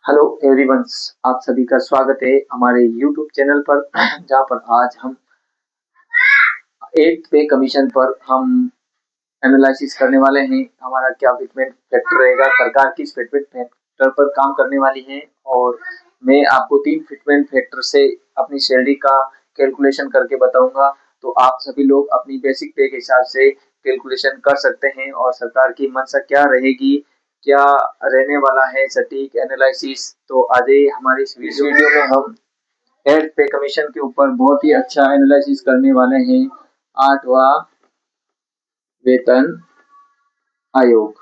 Hello everyone, आप सभी का स्वागत है हमारे यूट्यूब चैनल पर जहां पर आज हम 8th पे कमीशन पर हम एनालिसिस करने वाले हैं। हमारा क्या फिटमेंट फैक्टर रहेगा, सरकार किस फिटमेंट फैक्टर पर काम करने वाली है और मैं आपको 3 फिटमेंट फैक्टर से अपनी सैलरी का कैलकुलेशन करके बताऊंगा। तो आप सभी लोग अपनी बेसिक पे के हिसाब से कैलकुलेशन कर सकते हैं और सरकार की मंशा क्या रहेगी, क्या रहने वाला है सटीक एनालिसिस। तो आज हमारी इस वीडियो में हम 8th पे कमीशन के ऊपर बहुत ही अच्छा एनालिसिस करने वाले हैं। 8वां वेतन आयोग।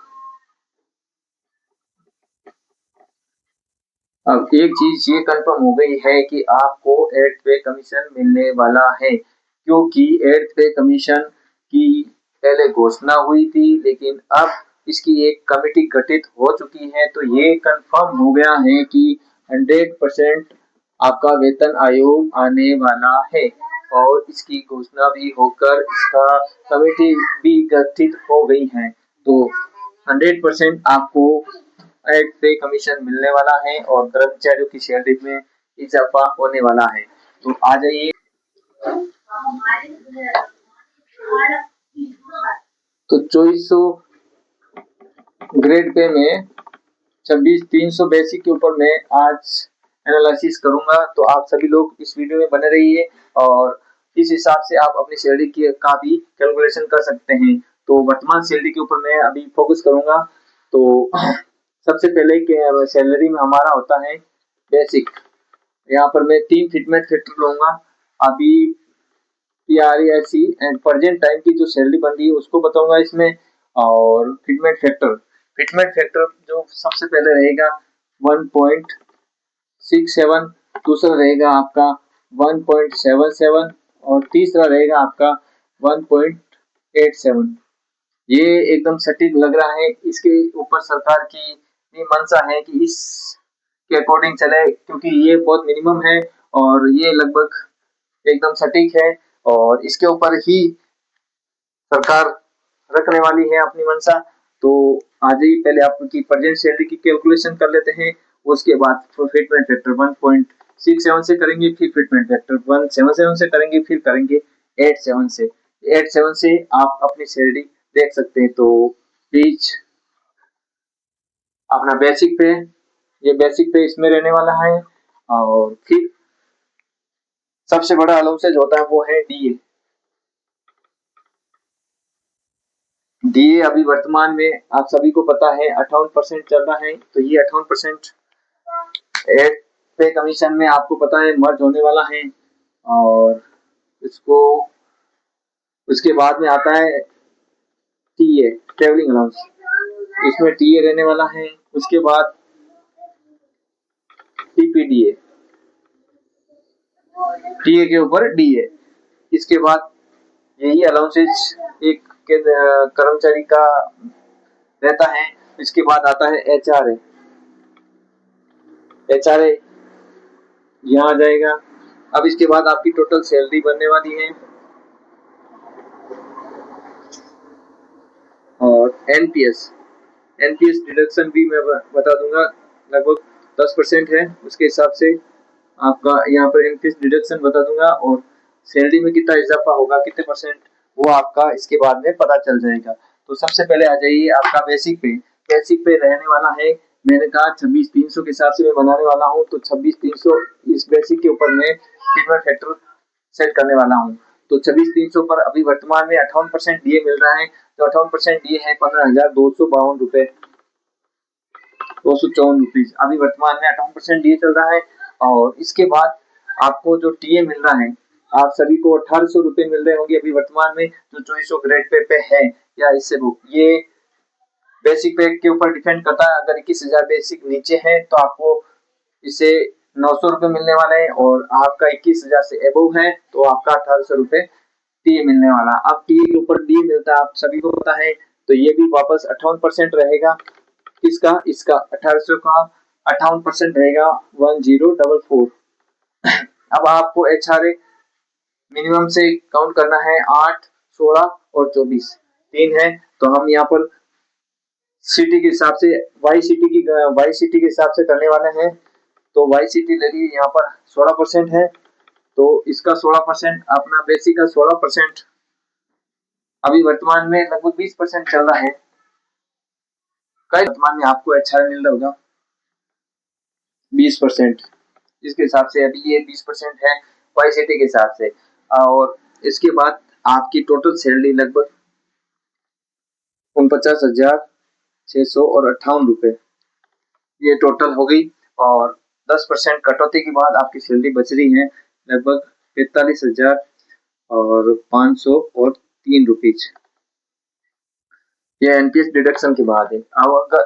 अब एक चीज ये कंफर्म हो गई है कि आपको 8th पे कमीशन मिलने वाला है, क्योंकि 8th पे कमीशन की पहले घोषणा हुई थी, लेकिन अब इसकी एक कमेटी गठित हो चुकी है। तो ये कंफर्म हो गया है कि 100% आपका वेतन आयोग आने वाला है और इसकी घोषणा भी होकर इसका कमेटी भी गठित हो गई है। तो 100% आपको 8th पे कमीशन मिलने वाला है और कर्मचारियों की सैलरी में इजाफा होने वाला है। तो आ जाइए। तो 2400 ग्रेड पे में 26,300 बेसिक के ऊपर मैं आज एनालिसिस करूंगा। तो आप सभी लोग इस वीडियो में बने रहिए और इस हिसाब से आप अपनी सैलरी की का भी कैलकुलेशन कर सकते हैं। तो वर्तमान सैलरी के ऊपर मैं अभी फोकस करूंगा। तो सबसे पहले सैलरी में हमारा होता है बेसिक। यहाँ पर मैं 3 फिटमेंट फैक्टर लूंगा। अभी पीआरएसी एंड प्रेजेंट टाइम की जो सैलरी बन रही है उसको बताऊंगा इसमें। और फिटमेंट फैक्टर जो सबसे पहले रहेगा 1.67, दूसरा रहेगा आपका 1.77 और तीसरा रहेगा आपका 1.87। ये एकदम सटीक लग रहा है। इसके ऊपर सरकार की भी मंशा है कि इस के अकॉर्डिंग चले, क्योंकि ये बहुत मिनिमम है और ये लगभग एकदम सटीक है और इसके ऊपर ही सरकार रखने वाली है अपनी मंशा। तो आज ही पहले आपकी प्रेजेंट सैलरी की कैलकुलेशन कर लेते हैं, उसके बाद फिटमेंट फैक्टर 1.67 से करेंगे, फिर फिटमेंट फैक्टर 177 से करेंगे, फिर करेंगे 87 से। 87 से आप अपनी सैलरी देख सकते हैं। तो प्लीज अपना बेसिक पे, ये बेसिक पे इसमें रहने वाला है। और फिर सबसे बड़ा अलाउंसेज होता है वो है डीए। डीए अभी वर्तमान में आप सभी को पता है 58% चल रहा है। तो ये 58% एट पे कमीशन में आपको पता है मर्ज होने वाला है। और इसको उसके बाद में आता है टीए, ट्रेवलिंग अलाउंस। इसमें टीए रहने वाला है। उसके बाद टीपीडीए, टीए के ऊपर डीए। इसके बाद यही अलाउंसेज एक कर्मचारी का रहता है। इसके बाद आता है एचआरए। एचआरए यहाँ आ जाएगा। अब इसके बाद आपकी टोटल सैलरी बनने वाली है। और एनपीएस, एनपीएस डिडक्शन भी मैं बता दूंगा, लगभग 10% है। उसके हिसाब से आपका यहाँ पर एनपीएस डिडक्शन बता दूंगा और सैलरी में कितना इजाफा होगा, कितने परसेंट, वो आपका इसके बाद में पता चल जाएगा। तो सबसे पहले आ जाइए आपका बेसिक पे। बेसिक पे रहने वाला है, मैंने कहा 26,300 के हिसाब से मैं बनाने वाला हूँ। तो 26,300 इस बेसिक के ऊपर मैं फिटमेंट फैक्टर सेट करने वाला हूँ। तो 26,300 पर अभी वर्तमान में 58% डीए मिल रहा है। तो 58% डीए है 15,252 रुपए 254 रुपीज। अभी वर्तमान में 58% डीए चल रहा है। और इसके बाद आपको जो टीए मिल रहा है, आप सभी को 1800 रुपए मिल रहे होंगे अभी वर्तमान में, जो 2400 ग्रेड पे है या इससे ये बेसिक पे के ऊपर डिपेंड करता है। अगर 21,000 बेसिक नीचे है तो आपको इससे 900 रुपए मिलने वाले हैं और आपका 21,000 से एबव है तो आपका 1800 रुपए टीए मिलने वाला। अब टीए के ऊपर डी मिलता है, आप सभी को पता है। तो ये भी वापस 58% रहेगा। किसका? इसका 1800 का 58% रहेगा 1044। अब आपको एचआरए मिनिमम से काउंट करना है 8, 16 और 24, 3 है। तो हम यहाँ पर सिटी के हिसाब से वाई सिटी के हिसाब से करने वाले हैं। तो वाई सिटी ले ली यहाँ पर 16% है, तो इसका 16% अपना बेसिक का 16% अभी वर्तमान में लगभग 20% चल रहा है। कई वर्तमान में आपको अच्छा मिल रहा होगा 20%, इसके हिसाब से अभी ये 20% है वाई सिटी के हिसाब से। और इसके बाद आपकी टोटल सैलरी लगभग 49,658 ये टोटल हो गई। और 10% कटौती के बाद आपकी सैलरी बच रही है लगभग 45,503 ये एनपीएस डिडक्शन के बाद है। अब अगर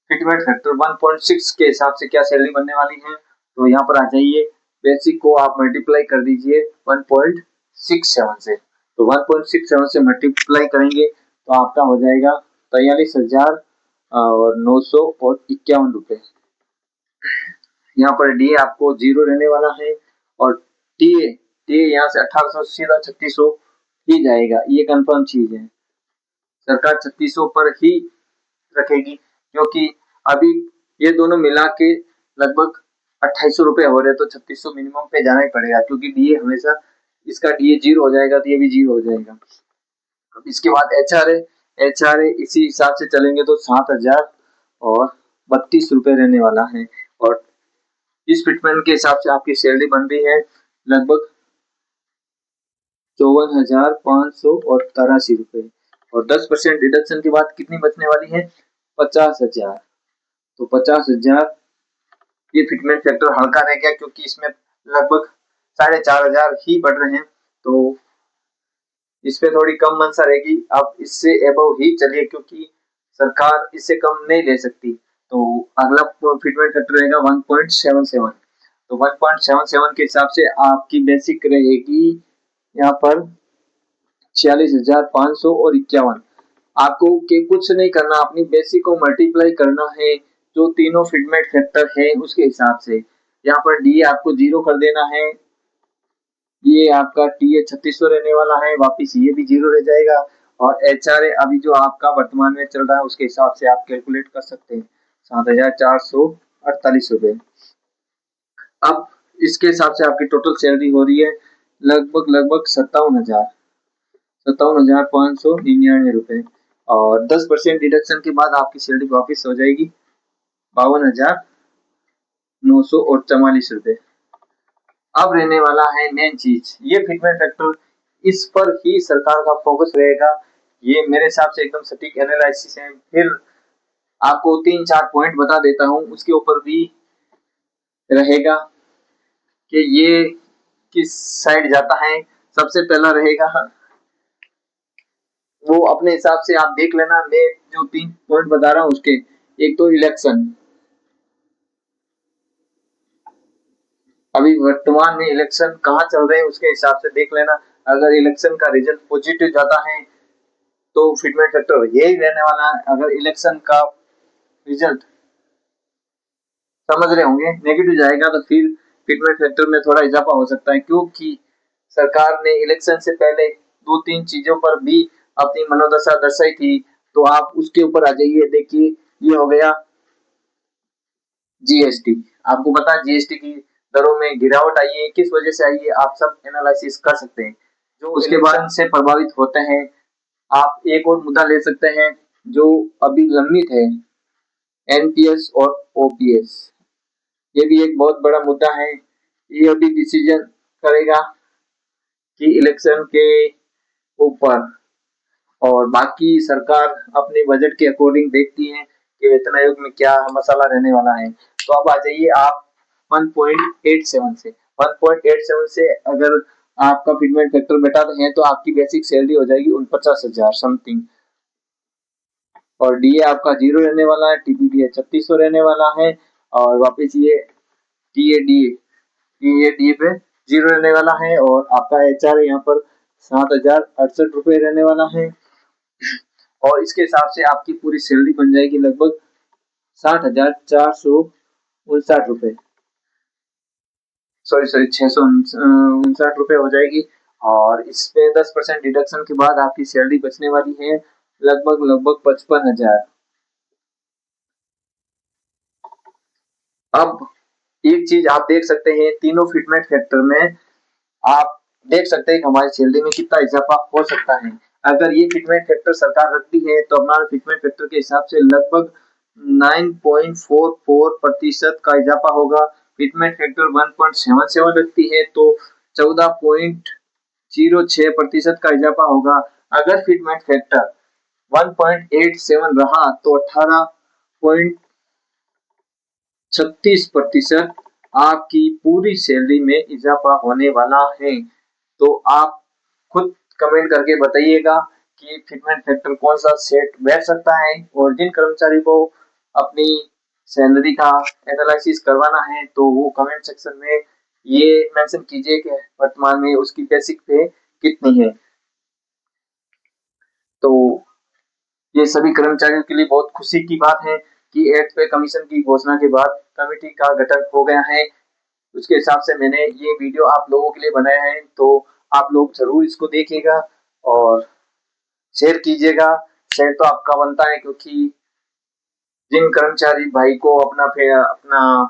फिटमेंट फैक्टर 1.6 के हिसाब से क्या सैलरी बनने वाली है, तो यहाँ पर आ जाइए, बेसिक को आप मल्टीप्लाई कर दीजिए 1.67 से। तो 1.67 से मल्टीप्लाई करेंगे तो आपका हो जाएगा 43,951 रुपए। यहाँ पर डी आपको 0 रहने वाला है और टी यहाँ से 1800 सीधा 3600 ही जाएगा, ये कंफर्म चीज है। सरकार 3600 पर ही रखेगी, क्योंकि अभी ये दोनों मिला के लगभग 2800 रुपए हो रहे, तो 3600 मिनिमम पे जाना ही पड़ेगा, क्योंकि डीए हमेशा इसका डीए 0 हो जाएगा तो ये भी 0 हो जाएगा। अब इसके बाद एचआरए इसी हिसाब से चलेंगे तो 7,032 रुपए रहने वाला है। और इस फिटमेंट के हिसाब से आपकी सैलरी बन रही है लगभग 54,583 रुपए। और 10% डिडक्शन के बाद कितनी बचने वाली है? 50,000। तो 50,000 ये फिटमेंट फैक्टर हल्का रह गया, क्योंकि इसमें लगभग 4,500 ही बढ़ रहे हैं, तो इसपे थोड़ी कम मंशा रहेगी। अब इससे एबव ही चलिए, क्योंकि सरकार इससे कम नहीं ले सकती। तो अगला फिटमेंट फैक्टर रहेगा 1.77। तो 1.77 के हिसाब से आपकी बेसिक रहेगी यहाँ पर 46,551। आपको के कुछ नहीं करना, अपनी बेसिक को मल्टीप्लाई करना है जो तीनों फिटमेंट फैक्टर है उसके हिसाब से। यहाँ पर डी आपको 0 कर देना है, ये आपका टीए 3600 रहने वाला है, वापिस ये भी 0 रह जाएगा। और एचआरए अभी जो आपका वर्तमान में चल रहा है उसके हिसाब से आप कैलकुलेट कर सकते हैं 7,448 रुपए। अब इसके हिसाब से आपकी टोटल सैलरी हो रही है लगभग 57,599 रुपए। और 10% डिडक्शन के बाद आपकी सैलरी वापिस हो जाएगी 52,944 रुपए। अब रहने वाला है मेन चीज, ये फिटमेंट फैक्टर, इस पर ही सरकार का फोकस रहेगा। ये मेरे हिसाब से एकदम सटीक एनालिसिस है। फिर आपको 3-4 पॉइंट बता देता हूँ, उसके ऊपर भी रहेगा कि ये किस साइड जाता है। सबसे पहला रहेगा, वो अपने हिसाब से आप देख लेना, मैं जो 3 पॉइंट बता रहा हूँ उसके। एक तो इलेक्शन, अभी वर्तमान में इलेक्शन कहाँ चल रहे हैं उसके हिसाब से देख लेना। अगर इलेक्शन का रिजल्ट पॉजिटिव जाता है तो फिटमेंट फैक्टर यही रहने वाला है। अगर इलेक्शन का रिजल्ट समझ रहे होंगे नेगेटिव जाएगा तो फिर फिटमेंट फैक्टर में थोड़ा इजाफा हो सकता है, क्योंकि सरकार ने इलेक्शन से पहले 2-3 चीजों पर भी अपनी मनोदशा दर्शाई थी। तो आप उसके ऊपर आ जाइए, देखिए ये हो गया जीएसटी। आपको पता है जीएसटी की दरों में गिरावट आई है, किस वजह से आई है, आप सब एनालिसिस कर सकते हैं। जो उसके बाद से प्रभावित होते हैं, आप एक और मुद्दा ले सकते हैं जो अभी लंबित है, एनपीएस और ओपीएस। ये भी एक बहुत बड़ा मुद्दा है। ये अभी डिसीजन करेगा कि इलेक्शन के ऊपर, और बाकी सरकार अपने बजट के अकॉर्डिंग देखती है कि वेतन आयोग में क्या मसाला रहने वाला है। तो अब आ जाइए आप 1.87 से 1.87 से अगर आपका फिटमेंट फैक्टर बैठाते हैं तो आपकी बेसिक सैलरी हो जाएगी 49,000 समथिंग। और डीए आपका 0 रहने वाला है, टीपीडीए 3600 रहने वाला है। और वापस ये टीए पे 0 रहने वाला है। और आपका एचआर यहाँ पर 7,068 रुपए रहने वाला है। और इसके हिसाब से आपकी पूरी सैलरी बन जाएगी लगभग 60,459 रुपए, सॉरी 659 रुपए हो जाएगी। और इस पे 10% डिडक्शन के बाद आपकी सैलरी बचने वाली है लगभग 55,000। अब एक चीज आप देख सकते हैं, तीनों फिटमेंट फैक्टर में आप देख सकते हैं कि हमारी सैलरी में कितना इजाफा हो सकता है। अगर ये फिटमेंट फैक्टर सरकार रखती है तो हमारा फिटमेंट फैक्टर के हिसाब से लगभग 9.44% का इजाफा होगा। फिटमेंट फैक्टर 1.77 रखती है तो 14.06% का इजाफा होगा। अगर फिटमेंट फैक्टर 1.87 रहा तो 18.36% आपकी पूरी सैलरी में इजाफा होने वाला है। तो आप खुद कमेंट करके बताइएगा कि फिटमेंट फैक्टर कौन सा सेट बैठ सकता है, और जिन कर्मचारी को अपनी सैलरी का एनालिसिस करवाना है तो वो कमेंट सेक्शन में ये मेंशन कीजिए कि वर्तमान में उसकी बेसिक पे कितनी है। तो ये सभी कर्मचारियों के लिए बहुत खुशी की बात है कि 8th पे कमीशन की घोषणा के बाद कमेटी का गठन हो गया है। उसके हिसाब से मैंने ये वीडियो आप लोगों के लिए बनाया है, तो आप लोग जरूर इसको देखिएगा और शेयर कीजिएगा। शेयर तो आपका बनता है, क्योंकि जिन कर्मचारी भाई को अपना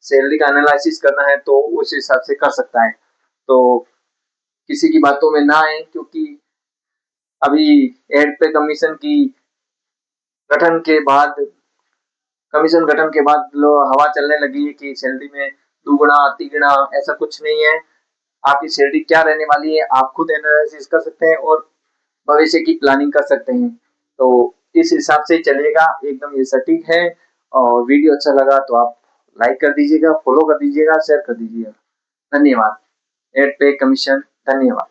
सैलरी का एनालिसिस करना है तो उस हिसाब से कर सकता है। तो किसी की बातों में ना आए, क्योंकि अभी एड पे गठन के बाद कमीशन गठन के बाद हवा चलने लगी है कि सैलरी में दुगुना तिगुना ऐसा कुछ नहीं है। आपकी सैलरी क्या रहने वाली है आप खुद एनालिसिस कर सकते हैं और भविष्य की प्लानिंग कर सकते हैं। तो इस हिसाब से चलेगा, एकदम ये सटीक है। और वीडियो अच्छा लगा तो आप लाइक कर दीजिएगा, फॉलो कर दीजिएगा, शेयर कर दीजिएगा। धन्यवाद। एड पे कमीशन। धन्यवाद।